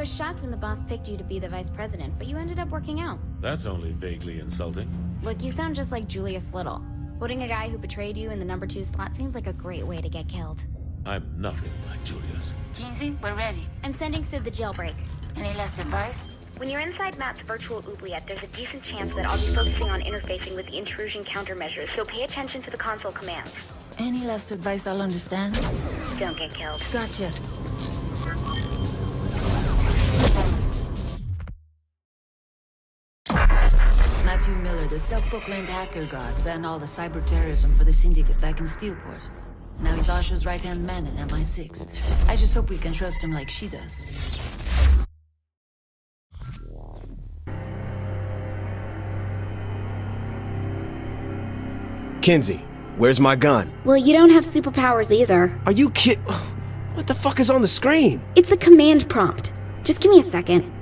was shocked when the boss picked you to be the vice president, but you ended up working out. That's only vaguely insulting. Look, you sound just like Julius Little. Putting a guy who betrayed you in the number 2 slot seems like a great way to get killed. I'm nothing like Julius. Kinsey, we're ready. I'm sending Sid the jailbreak. Any last advice? When you're inside Matt's virtual oubliette, there's a decent chance that I'll be focusing on interfacing with the intrusion countermeasures, so pay attention to the console commands. Any last advice I'll understand? Don't get killed. Gotcha. Matthew Miller, the self-proclaimed hacker god, banned all the cyber terrorism for the Syndicate back in Steelport. Now he's Asha's right-hand man in MI6. I just hope we can trust him like she does. Kinsey, where's my gun? Well, you don't have superpowers either. Are you kid? What the fuck is on the screen? It's a command prompt. Just give me a second.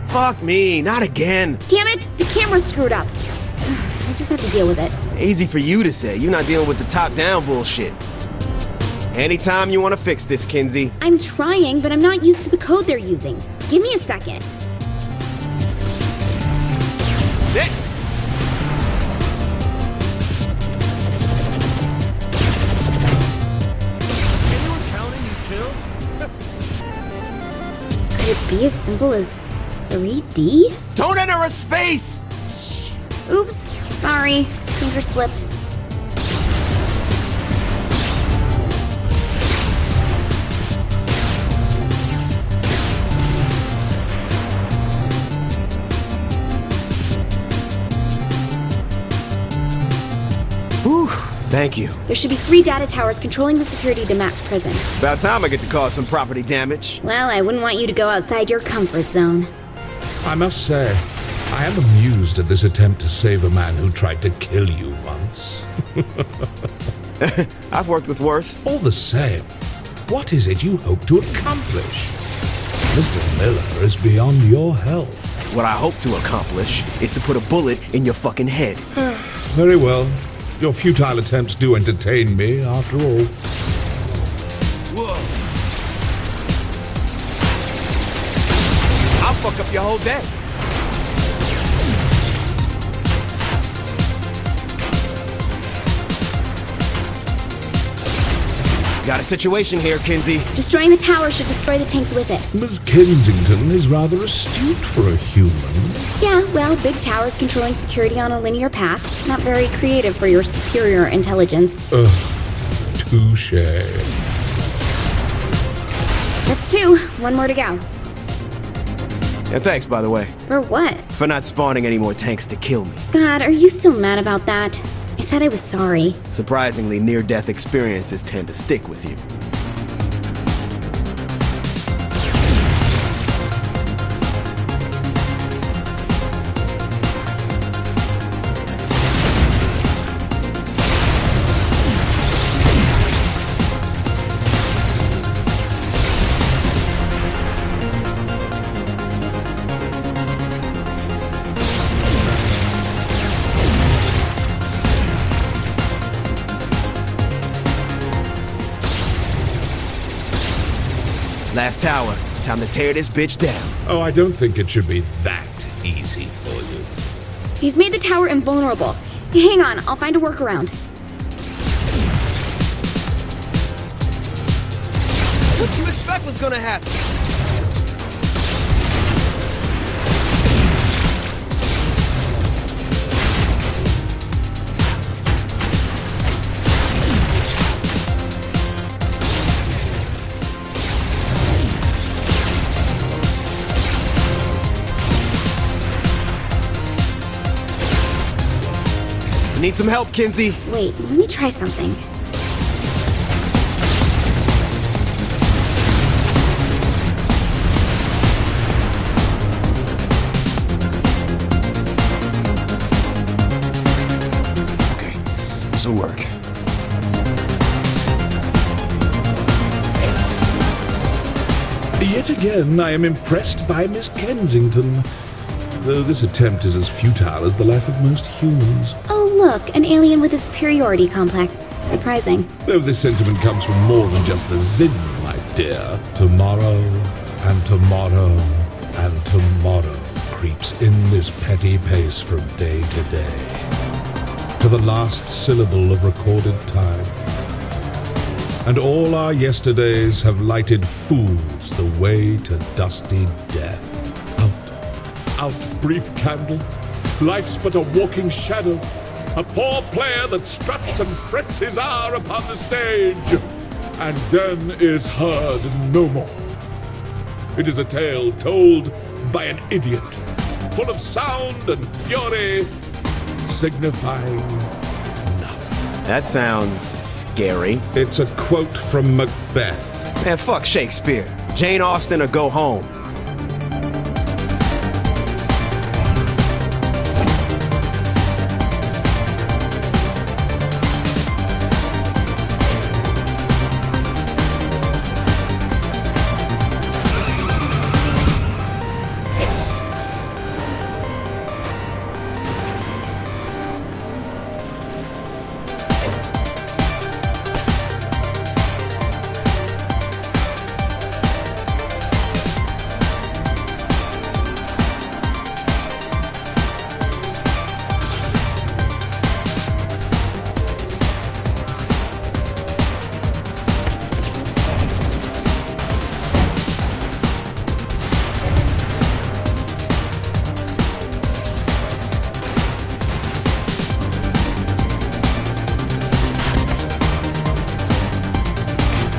Fuck me, not again. Damn it! The camera's screwed up. I just have to deal with it. Easy for you to say. You're not dealing with the top-down bullshit. Anytime you want to fix this, Kinsey. I'm trying, but I'm not used to the code they're using. Give me a second. Next! Is anyone counting these kills? Could it be as simple as 3D? Don't enter a space! Oops, sorry. Finger slipped. Whew, thank you. There should be 3 data towers controlling the security to Matt's prison. About time I get to cause some property damage. Well, I wouldn't want you to go outside your comfort zone. I must say, I am amused at this attempt to save a man who tried to kill you once. I've worked with worse. All the same, what is it you hope to accomplish? Mr. Miller is beyond your help. What I hope to accomplish is to put a bullet in your fucking head. Very well. Your futile attempts do entertain me, after all. Whoa. I'll fuck up your whole day. Got a situation here, Kinsey. Destroying the tower should destroy the tanks with it. Miss Kensington is rather astute for a human. Yeah, well, big towers controlling security on a linear path. Not very creative for your superior intelligence. Touche. That's 2. 1 more to go. And thanks, by the way, For what? for not spawning any more tanks to kill me. God, are you still mad about that? I said I was sorry. Surprisingly, near-death experiences tend to stick with you. Last tower. Time to tear this bitch down. Oh, I don't think it should be that easy for you. He's made the tower invulnerable. Hang on, I'll find a workaround. What you expect was gonna happen? Need some help, Kinsey? Wait, let me try something. Okay, this'll work. Yet again, I am impressed by Miss Kensington. Though this attempt is as futile as the life of most humans. Oh, look, an alien with a superiority complex. Surprising. Though this sentiment comes from more than just the Zin, my dear. Tomorrow, and tomorrow, and tomorrow creeps in this petty pace from day to day, to the last syllable of recorded time. And all our yesterdays have lighted fools the way to dusty death. Out, brief candle. Life's but a walking shadow, a poor player that struts and frets his hour upon the stage, and then is heard no more. It is a tale told by an idiot, full of sound and fury, signifying nothing. That sounds scary. It's a quote from Macbeth. Man, fuck Shakespeare. Jane Austen or go home.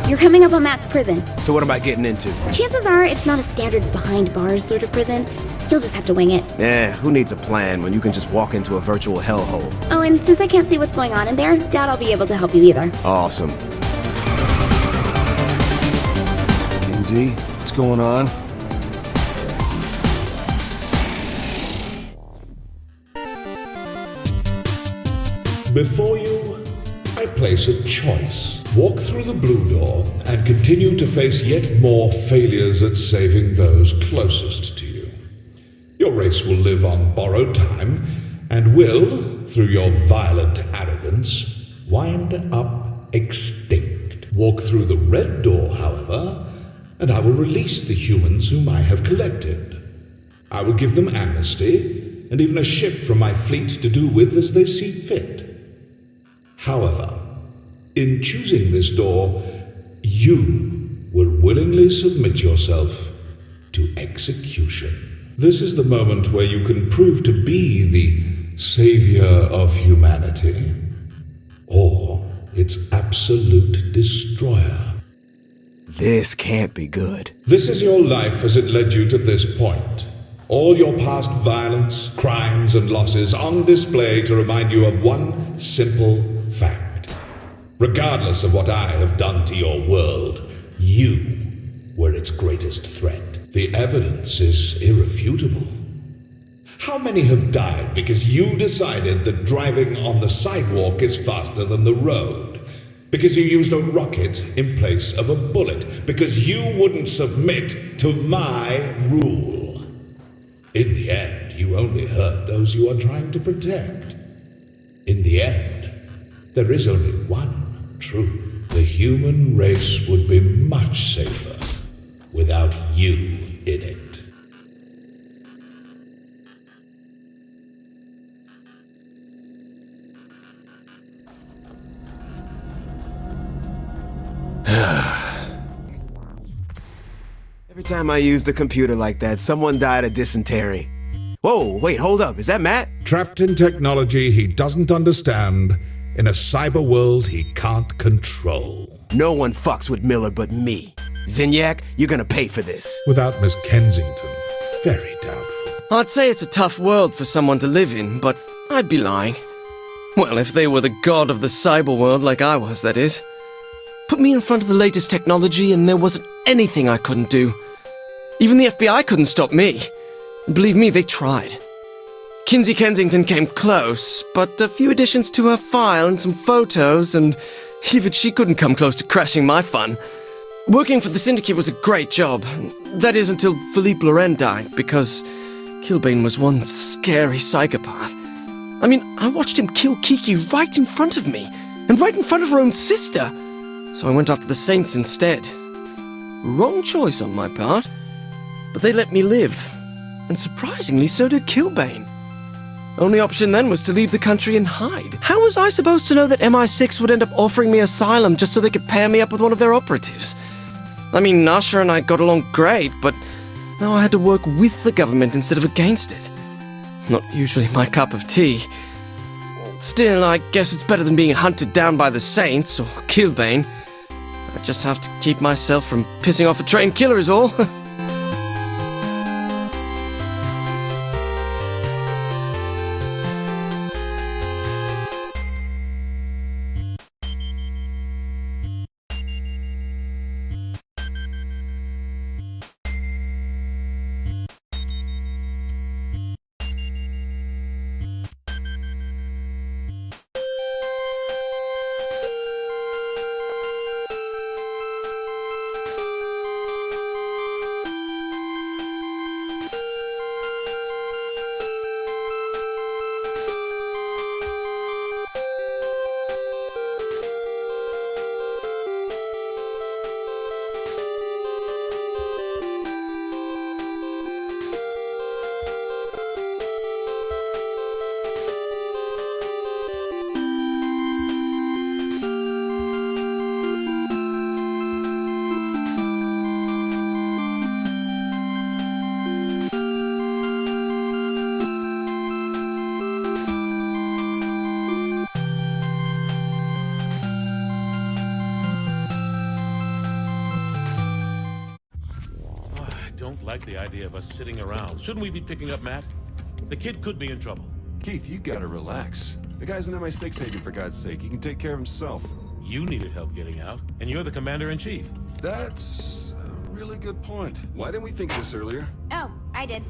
You're coming up on Matt's prison. So what am I getting into? Chances are it's not a standard behind bars sort of prison. You'll just have to wing it. Who needs a plan when you can just walk into a virtual hellhole? Oh, and since I can't see what's going on in there, doubt I'll be able to help you either. Awesome. Kinsey, what's going on? Before you, I place a choice. Walk through the blue door and continue to face yet more failures at saving those closest to you. Your race will live on borrowed time and will, through your violent arrogance, wind up extinct. Walk through the red door, however, and I will release the humans whom I have collected. I will give them amnesty and even a ship from my fleet to do with as they see fit. However, in choosing this door, you will willingly submit yourself to execution. This is the moment where you can prove to be the savior of humanity, or its absolute destroyer. This can't be good. This is your life as it led you to this point. All your past violence, crimes, and losses on display to remind you of one simple fact. Regardless of what I have done to your world, you were its greatest threat. The evidence is irrefutable. How many have died because you decided that driving on the sidewalk is faster than the road? Because you used a rocket in place of a bullet? Because you wouldn't submit to my rule? In the end, you only hurt those you are trying to protect. In the end, there is only one truth. The human race would be much safer without you in it. Every time I use the computer like that, someone died of dysentery. Whoa, wait, hold up. Is that Matt? Trapped in technology he doesn't understand, in a cyber world he can't control. No one fucks with Miller but me. Zinyak, you're gonna pay for this. Without Miss Kensington, very doubtful. I'd say it's a tough world for someone to live in, but I'd be lying. Well, if they were the god of the cyber world like I was, that is. Put me in front of the latest technology and there wasn't anything I couldn't do. Even the FBI couldn't stop me. And believe me, they tried. Kinsey Kensington came close, but a few additions to her file and some photos, and even she couldn't come close to crashing my fun. Working for the Syndicate was a great job. That is until Philippe Loren died, because Kilbane was one scary psychopath. I mean, I watched him kill Kiki right in front of me, and right in front of her own sister. So I went after the Saints instead. Wrong choice on my part. But they let me live. And surprisingly, so did Killbane. Only option then was to leave the country and hide. How was I supposed to know that MI6 would end up offering me asylum just so they could pair me up with one of their operatives? I mean, Nasha and I got along great, but now I had to work with the government instead of against it. Not usually my cup of tea. Still, I guess it's better than being hunted down by the Saints or Killbane. I just have to keep myself from pissing off a trained killer is all. Don't like the idea of us sitting around. Shouldn't we be picking up Matt? The kid could be in trouble. Keith, you gotta relax. The guy's an MI6 agent, for God's sake. He can take care of himself. You needed help getting out, and you're the commander-in-chief. That's a really good point. Why didn't we think of this earlier? Oh, I did.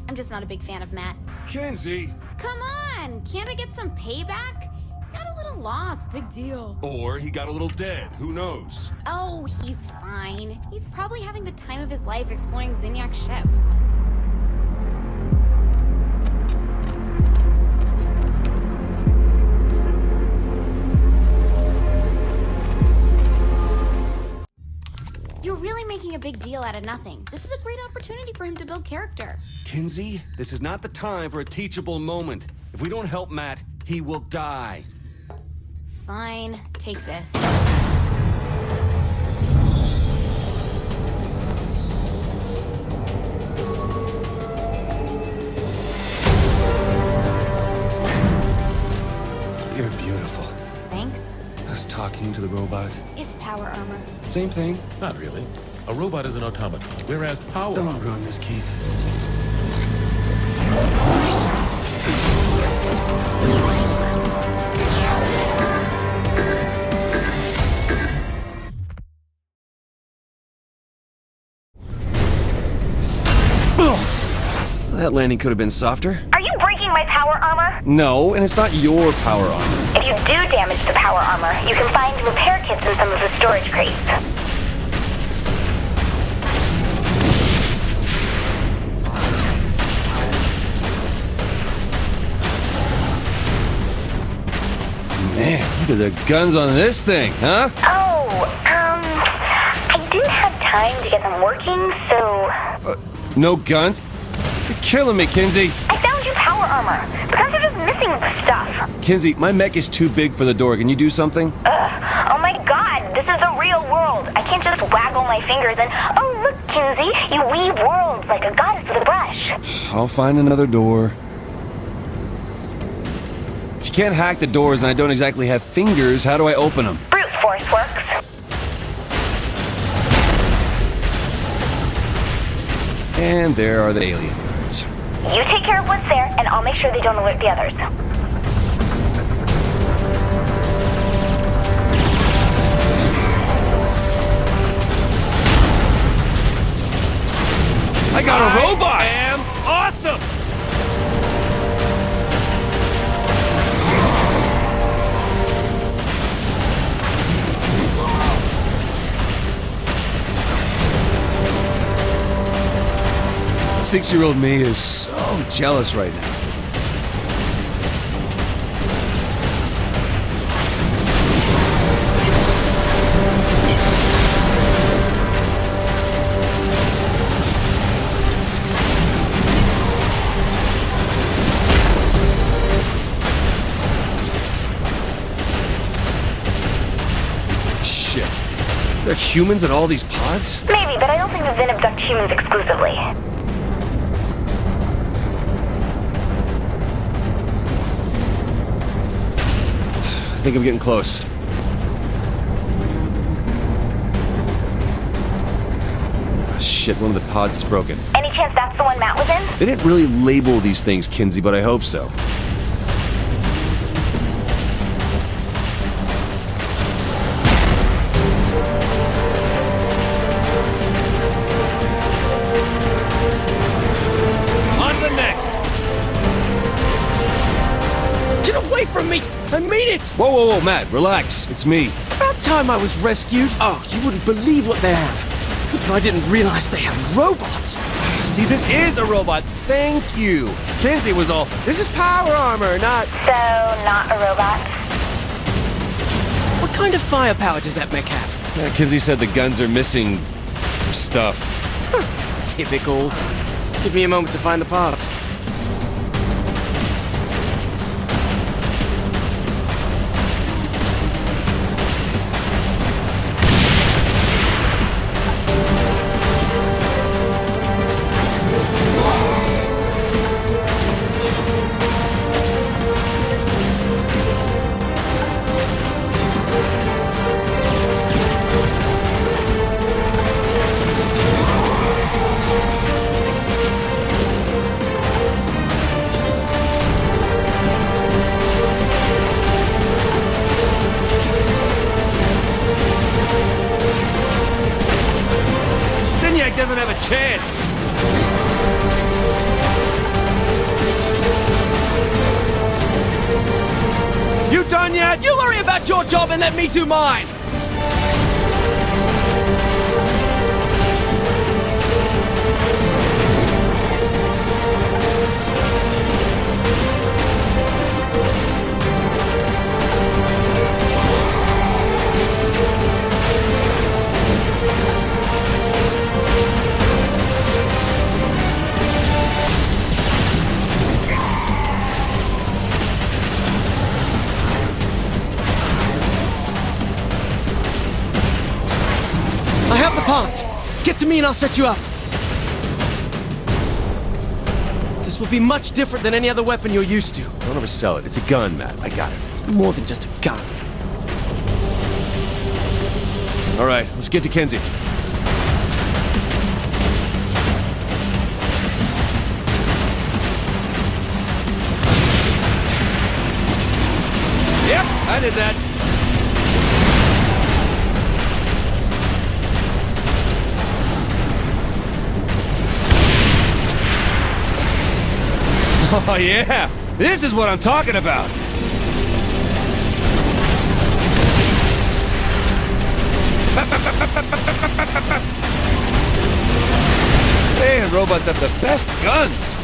I'm just not a big fan of Matt. Kenzie! Come on! Can't I get some payback? Got a little lost, big deal. Or he got a little dead, who knows? Oh, he's fine. He's probably having the time of his life exploring Zinyak's ship. You're really making a big deal out of nothing. This is a great opportunity for him to build character. Kinsey, this is not the time for a teachable moment. If we don't help Matt, he will die. Fine, take this. You're beautiful. Thanks. Us talking to the robot. It's power armor. Same thing. Not really. A robot is an automaton, whereas power... Don't ruin this, Keith. That landing could have been softer. Are you breaking my power armor? No, and it's not your power armor. If you do damage the power armor, you can find repair kits in some of the storage crates. Man, look at the guns on this thing, huh? I didn't have time to get them working, so... No guns? You're killing me, Kinsey. I found you power armor. The guns are just missing stuff. Kinsey, my mech is too big for the door. Can you do something? Oh my god, this is the real world. I can't just waggle my fingers and... Oh, look, Kinsey, you weave worlds like a goddess with a brush. I'll find another door. If you can't hack the doors and I don't exactly have fingers, how do I open them? Brute force works. And there are the alien guards. You take care of what's there, and I'll make sure they don't alert the others. I got a robot! I am awesome! Six-year-old me is so jealous right now. bullshit. There are humans in all these pods? Maybe, but I don't think the Vin abduct humans exclusively. I think I'm getting close. Oh, shit, one of the pods is broken. Any chance that's the one Matt was in? They didn't really label these things, Kinsey, but I hope so. On to the next! Get away from me! I mean it! Whoa, whoa, whoa, Matt, relax. It's me. About time I was rescued. Oh, you wouldn't believe what they have. But I didn't realize they had robots. See, this is a robot. Thank you. Kinsey was all, this is power armor, not... So, not a robot? What kind of firepower does that mech have? Yeah, Kinsey said the guns are missing... stuff. Typical. Give me a moment to find the parts. Doesn't have a chance. You done yet? You worry about your job and let me do mine! I have the parts. Get to me and I'll set you up. This will be much different than any other weapon you're used to. Don't ever sell it. It's a gun, Matt. I got it. It's more than just a gun. All right, let's get to Kinsey. Yep, I did that. Oh yeah, this is what I'm talking about. Man, robots have the best guns.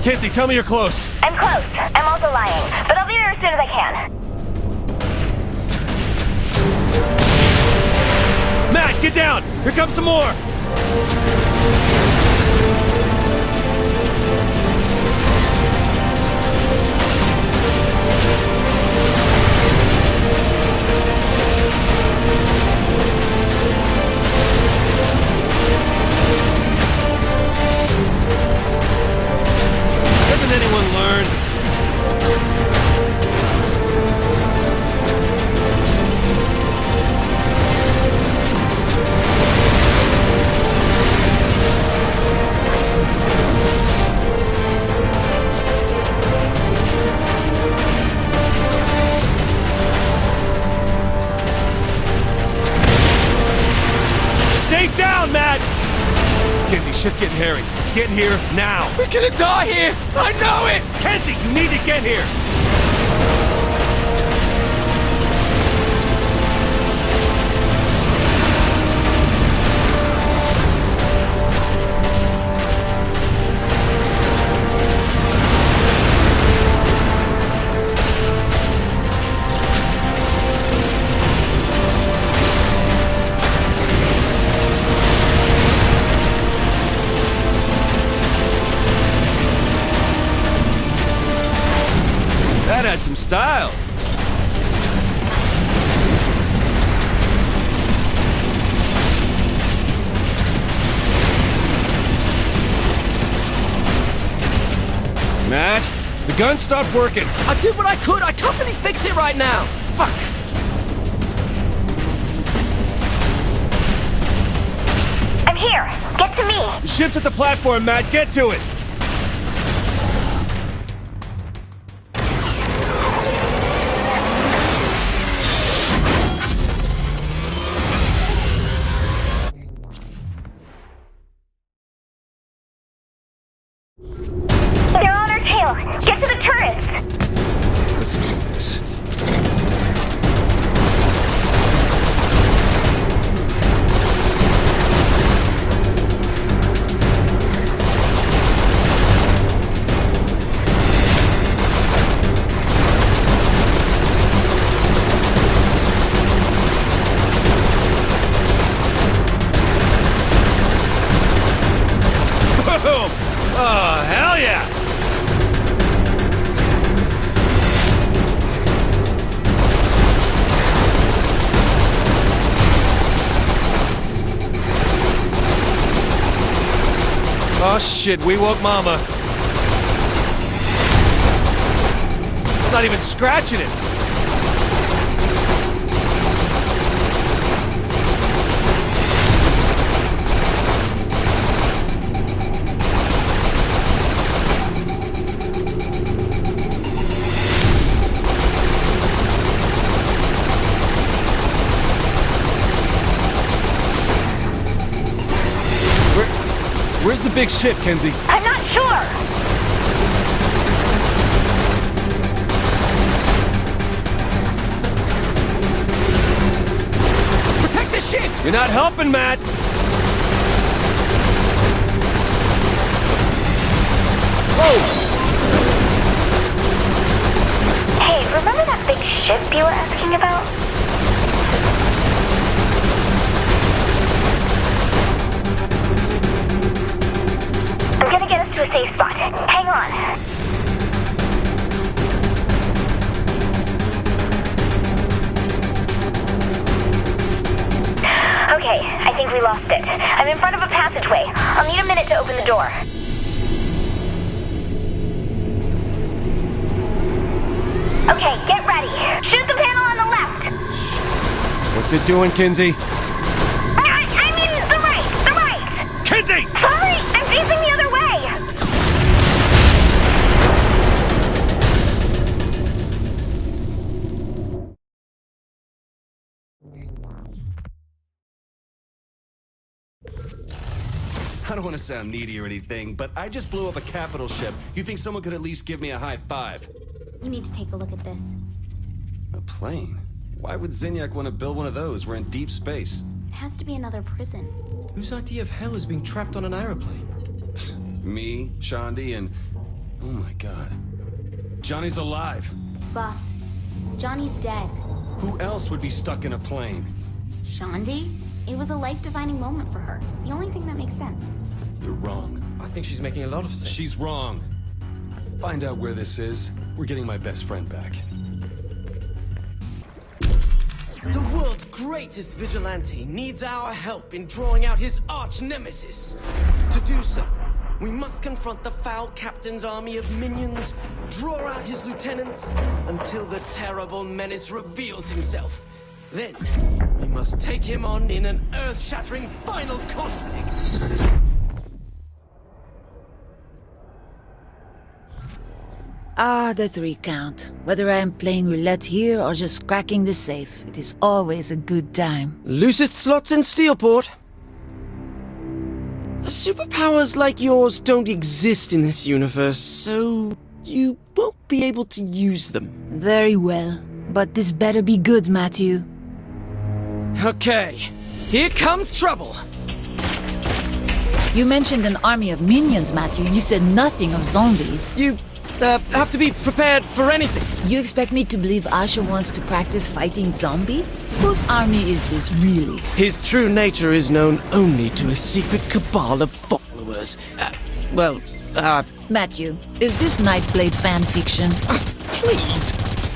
Kinsey, tell me you're close. I'm close. I'm also lying, but I'll be there as soon as I can. Matt, get down! Here comes some more! Doesn't anyone learn? Stay down, Matt! Kinsey, shit's getting hairy. Get here now. We're gonna die here! I know it! Kinsey, you need to get here! had some style. Matt, the gun stopped working. I did what I could. I can't really fix it right now. Fuck. I'm here. Get to me. The ship's at the platform, Matt. Get to it. They're on our tail. Get to the turrets. Let's do this. Boom! Oh, hell yeah! Oh shit, we woke Mama. Not even scratching it. Where's the big ship, Kenzie? I'm not sure. Protect the ship! You're not helping, Matt. Whoa! Hey, remember that big ship you were asking about? I'm gonna get us to a safe spot. Hang on. Okay, I think we lost it. I'm in front of a passageway. I'll need a minute to open the door. Okay, get ready. Shoot the panel on the left. What's it doing, Kinsey? I mean, the right. Kinsey! Sorry, I'm facing the other way. I don't want to sound needy or anything, but I just blew up a capital ship. You think someone could at least give me a high five? You need to take a look at this. A plane? Why would Zinyak want to build one of those? We're in deep space. It has to be another prison. Whose idea of hell is being trapped on an aeroplane? Me, Shandi, and... oh my god. Johnny's alive. Boss, Johnny's dead. Who else would be stuck in a plane? Shandi? It was a life-defining moment for her. It's the only thing that makes sense. You're wrong. I think she's making a lot of sense. She's wrong. Find out where this is. We're getting my best friend back. The world's greatest vigilante needs our help in drawing out his arch-nemesis. To do so, we must confront the foul captain's army of minions, draw out his lieutenants, until the terrible menace reveals himself. Then, we must take him on in an earth-shattering final conflict. Ah, the 3 count. Whether I am playing roulette here or just cracking the safe, it is always a good time. Loosest slots in Steelport. Superpowers like yours don't exist in this universe, so you won't be able to use them. Very well. But this better be good, Matthew. Okay, here comes trouble. You mentioned an army of minions, Matthew. You said nothing of zombies. You have to be prepared for anything. You expect me to believe Asha wants to practice fighting zombies? Whose army is this, really? His true nature is known only to a secret cabal of followers. Matthew, is this Nightblade fan fiction? please.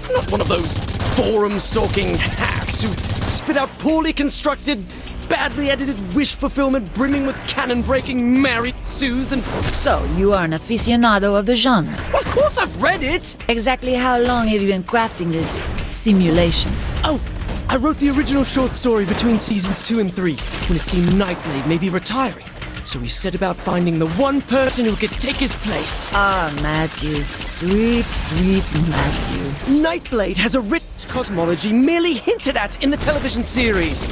I'm not one of those forum-stalking hacks who spit out poorly constructed, badly edited wish fulfillment brimming with cannon-breaking Mary Sues and... So, you are an aficionado of the genre. Of course I've read it! Exactly how long have you been crafting this simulation? Oh, I wrote the original short story between seasons 2 and 3, when it seemed Nightblade may be retiring. So we set about finding the one person who could take his place. Ah, Matthew. Sweet, sweet Matthew. Nightblade has a rich cosmology merely hinted at in the television series.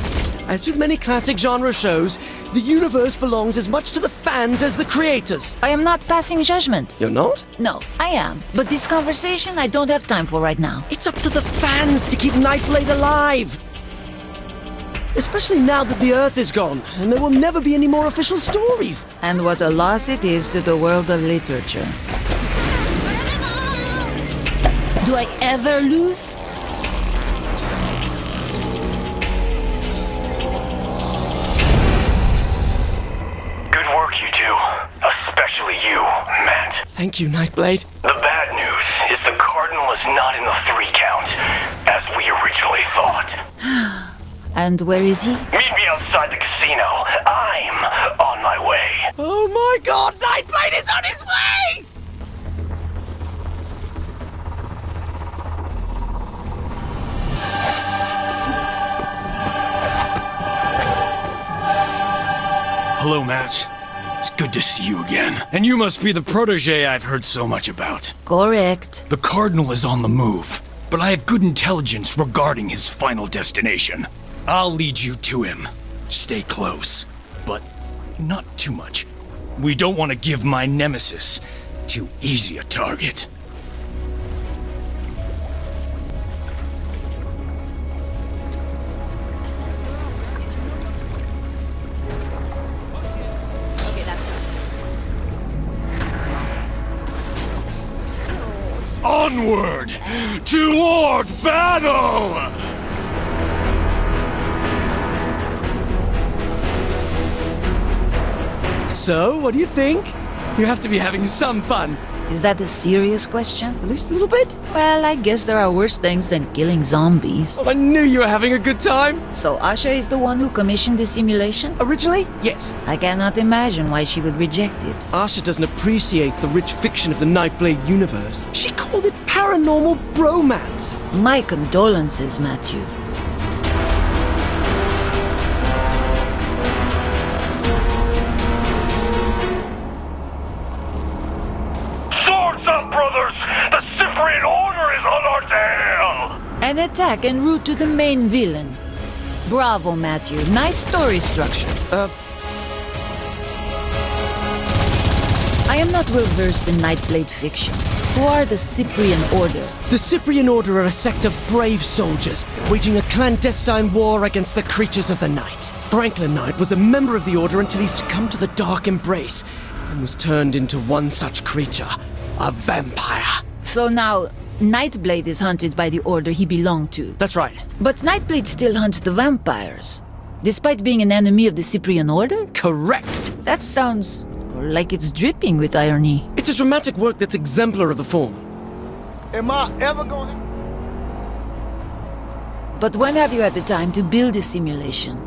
As with many classic genre shows, the universe belongs as much to the fans as the creators. I am not passing judgment. You're not? No, I am. But this conversation I don't have time for right now. It's up to the fans to keep Nightblade alive. Especially now that the Earth is gone, and there will never be any more official stories. And what a loss it is to the world of literature. Do I ever lose? Good work, you two. Especially you, Matt. Thank you, Nightblade. The bad news is the Cardinal is not in the 3 count, as we originally thought. And where is he? Meet me outside the casino. I'm on my way. Oh my god, Nightblade is on his way! Hello, Matt. It's good to see you again. And you must be the protege I've heard so much about. Correct. The Cardinal is on the move, but I have good intelligence regarding his final destination. I'll lead you to him. Stay close, but not too much. We don't want to give my nemesis too easy a target. Onward! Toward battle! So, what do you think? You have to be having some fun. Is that a serious question? At least a little bit? Well, I guess there are worse things than killing zombies. Well, I knew you were having a good time. So Asha is the one who commissioned the simulation? Originally, yes. I cannot imagine why she would reject it. Asha doesn't appreciate the rich fiction of the Nightblade universe. She called it paranormal bromance. My condolences, Matthew. The Cyprian Order is on our tail! An attack en route to the main villain. Bravo, Matthew. Nice story structure. I am not well versed in Nightblade fiction. Who are the Cyprian Order? The Cyprian Order are a sect of brave soldiers, waging a clandestine war against the creatures of the night. Franklin Knight was a member of the Order until he succumbed to the Dark Embrace, and was turned into one such creature, a vampire. So now, Nightblade is hunted by the Order he belonged to. That's right. But Nightblade still hunts the vampires, despite being an enemy of the Cyprian Order? Correct. That sounds like it's dripping with irony. It's a dramatic work that's exemplar of the form. Am I ever going? But when have you had the time to build a simulation?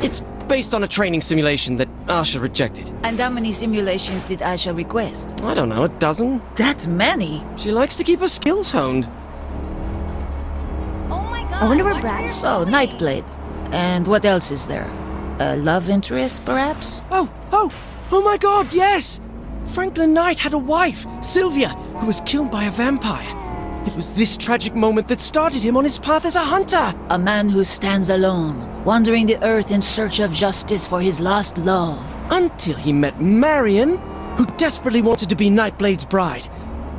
It's based on a training simulation that Asha rejected. And how many simulations did Asha request? I don't know, a dozen? That many? She likes to keep her skills honed. Oh my god. I wonder where Brad is. So, Nightblade. And what else is there? A love interest, perhaps? Oh my god, yes! Franklin Knight had a wife, Sylvia, who was killed by a vampire. It was this tragic moment that started him on his path as a hunter. A man who stands alone, wandering the earth in search of justice for his lost love. Until he met Marion, who desperately wanted to be Nightblade's bride.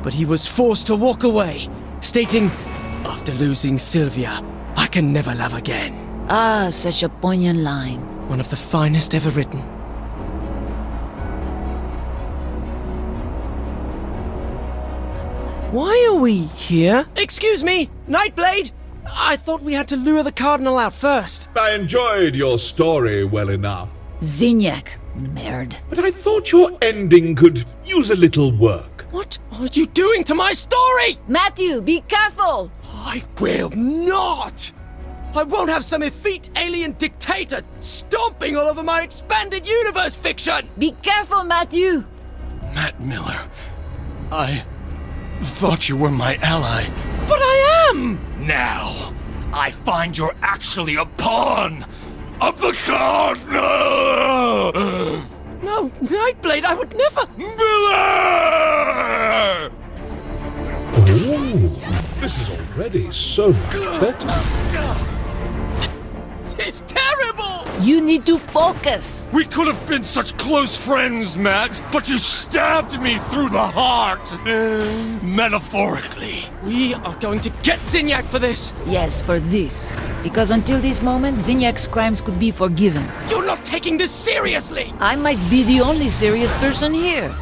But he was forced to walk away, stating, "After losing Sylvia, I can never love again." Ah, such a poignant line. One of the finest ever written. Why are we here? Excuse me, Nightblade! I thought we had to lure the Cardinal out first. I enjoyed your story well enough. Zinyak. Merde. But I thought your ending could use a little work. What are you doing to my story? Matthew, be careful! I will not! I won't have some effete alien dictator stomping all over my expanded universe fiction! Be careful, Matthew! Matt Miller, I thought you were my ally. But I am! Now, I find you're actually a pawn of the Cardinal! No, Nightblade, I would never... Miller! Oh, this is already so much better. It's terrible! You need to focus! We could have been such close friends, Matt, but you stabbed me through the heart! Metaphorically. We are going to get Zinyak for this! Yes, for this. Because until this moment, Zinyak's crimes could be forgiven. You're not taking this seriously! I might be the only serious person here.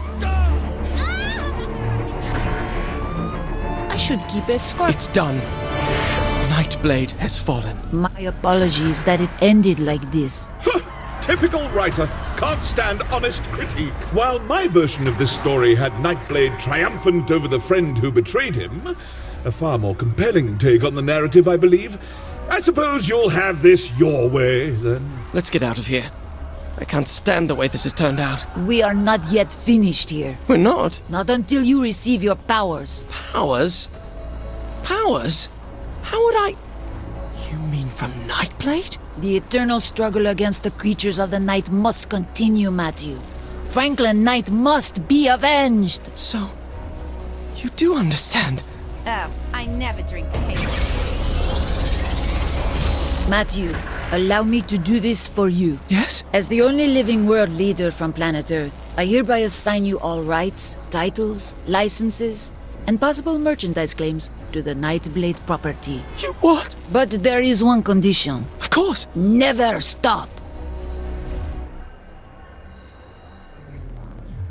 I should keep escort. It's done. Nightblade has fallen. My apologies that it ended like this. Typical writer. Can't stand honest critique. While my version of this story had Nightblade triumphant over the friend who betrayed him, a far more compelling take on the narrative, I believe. I suppose you'll have this your way, then. Let's get out of here. I can't stand the way this has turned out. We are not yet finished here. We're not. Not until you receive your powers. Powers? Powers? How would I... You mean from Nightblade? The eternal struggle against the creatures of the night must continue, Matthew. Franklin Knight must be avenged! So, you do understand? Oh, I never drink paper. Matthew, allow me to do this for you. Yes? As the only living world leader from planet Earth, I hereby assign you all rights, titles, licenses, and possible merchandise claims to the Nightblade property. You what? But there is one condition. Of course. Never stop.